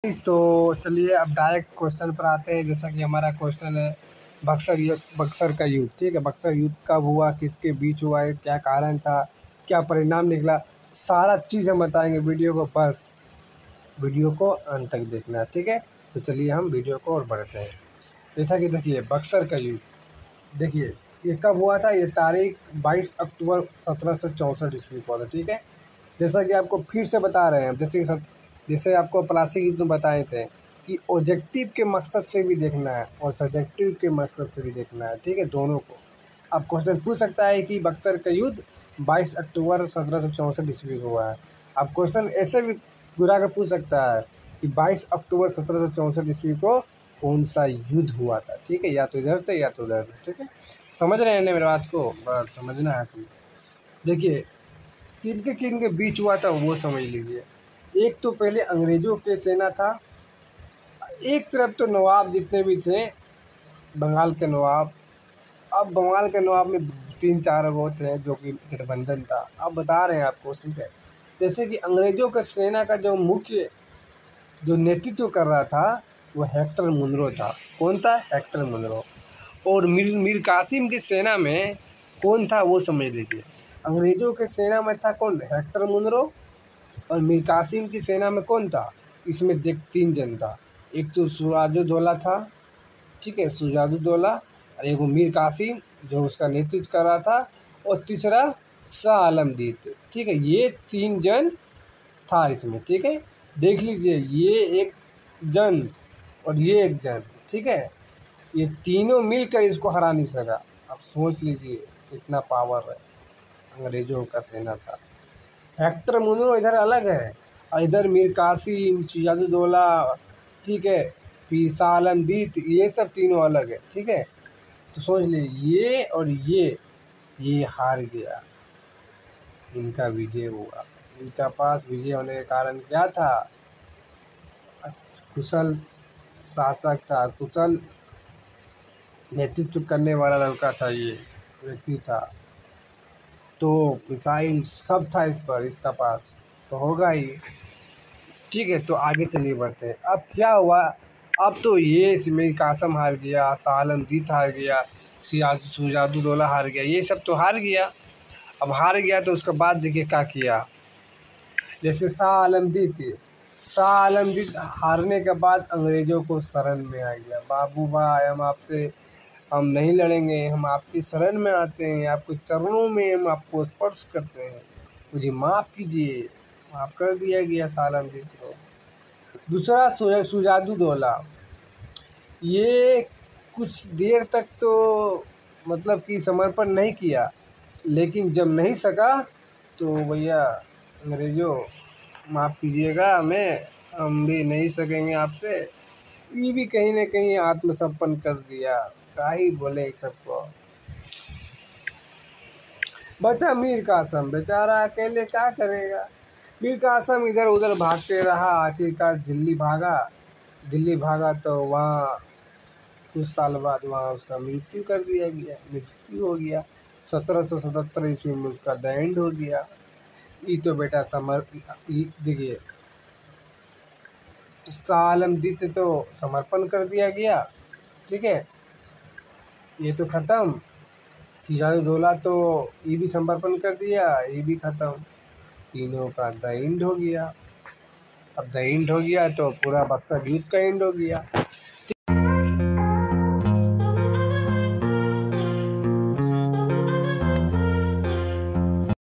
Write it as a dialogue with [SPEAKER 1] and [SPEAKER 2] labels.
[SPEAKER 1] तो चलिए अब डायरेक्ट क्वेश्चन पर आते हैं। जैसा कि हमारा क्वेश्चन है बक्सर का युद्ध। ठीक है, बक्सर युद्ध कब हुआ, किसके बीच हुआ है, क्या कारण था, क्या परिणाम निकला, सारा चीज़ हम बताएंगे वीडियो को। बस वीडियो को अंत तक देखना, ठीक है। तो चलिए हम वीडियो को और बढ़ते हैं। जैसा कि देखिए बक्सर का युद्ध, देखिए ये कब हुआ था। ये तारीख 22 अक्टूबर 1764 ईस्वी को था। ठीक है, जैसा कि आपको फिर से बता रहे हैं, जैसे आपको प्लास्टिक युद्ध में बताए थे कि ऑब्जेक्टिव के मकसद से भी देखना है और सब्जेक्टिव के मकसद से भी देखना है। ठीक है, दोनों को आप क्वेश्चन पूछ सकता है कि बक्सर का युद्ध 22 अक्टूबर 1764 ईस्वी को हुआ है। आप क्वेश्चन ऐसे भी घुरा कर पूछ सकता है कि 22 अक्टूबर 1764 ईस्वी को कौन सा युद्ध हुआ था। ठीक है, या तो इधर से या तो उधर से। ठीक है, समझ रहे हैं ना मेरी बात को, बस समझना है। देखिए किन के बीच हुआ था वो समझ लीजिए। एक तो पहले अंग्रेजों के सेना था, एक तरफ तो नवाब जितने भी थे, बंगाल के नवाब। अब बंगाल के नवाब में 3-4 वो थे जो कि गठबंधन था। अब बता रहे हैं आपको, ठीक है। जैसे कि अंग्रेजों के सेना का जो मुख्य जो नेतृत्व कर रहा था वो हेक्टर मुनरो था। कौन था? Hector Munro. और मीर कासिम की सेना में कौन था वो समझ लीजिए। अंग्रेजों के सेना में था कौन? Hector Munro. और मीर कासिम की सेना में कौन था? इसमें देख 3 जन था। एक तो सुजाउद्दौला था, ठीक है, सुजाउद्दौला। और एक वो मीर कासिम जो उसका नेतृत्व कर रहा था। और तीसरा शाह आलमगीर थे। ठीक है, ये 3 जन था इसमें। ठीक है, देख लीजिए, ये एक जन और ये एक जन, ठीक है, ये तीनों मिलकर इसको हरा नहीं सका। अब सोच लीजिए कितना पावर है अंग्रेजों का सेना था। हेक्टर मुनरो इधर अलग है और इधर मीर कासिम, सिराजुद्दौला, ठीक है, फिर शाह आलमगीर, ये सब तीनों अलग है। ठीक है, तो सोच लीजिए ये और ये हार गया, इनका विजय हुआ। इनका पास विजय होने के कारण क्या था? कुशल शासक था, कुशल नेतृत्व करने वाला लड़का था, ये व्यक्ति था। तो मिसाइल सब था इस पर, इसका पास तो होगा ही। ठीक है, तो आगे चलिए बढ़ते हैं। अब क्या हुआ? अब तो ये मीर कासिम हार गया, शाह आलमगीर हार गया, सिराजुद्दौला हार गया, ये सब तो हार गया। अब हार गया तो उसके बाद देखिए क्या किया। जैसे शाह आलमगीर थे, शाह आलमगीर हारने के बाद अंग्रेज़ों को शरण में आ गया। बाबू भाई हम नहीं लड़ेंगे, हम आपकी शरण में आते हैं, आपके चरणों में हम आपको स्पर्श करते हैं, मुझे माफ़ कीजिए। माफ़ कर दिया गया शाह आलमगीर को। दूसरा सुजाउद्दौला, ये कुछ देर तक तो मतलब कि समर्पण नहीं किया, लेकिन जब नहीं सका तो भैया अंग्रेज़ों माफ़ कीजिएगा हमें, हम भी नहीं सकेंगे आपसे, ये भी कहीं न कहीं आत्मसमर्पण कर दिया। क्या ही बोले इस सबको। बचा मीर कासिम, बेचारा अकेले क्या करेगा। मीर कासिम इधर उधर भागते रहा, आखिरकार दिल्ली भागा तो वहाँ कुछ साल बाद वहाँ उसका मृत्यु हो गया। 1777 ईस्वी में उसका द एंड हो गया। ये तो बेटा देखिए, शाह आलमगीर तो समर्पण कर दिया गया, ठीक है, ये तो ख़त्म। सिराजुद्दौला तो ये भी समर्पण कर दिया, ये भी ख़त्म। तीनों का द एंड हो गया। अब द एंड हो गया तो पूरा बक्सर युद्ध का एंड हो गया।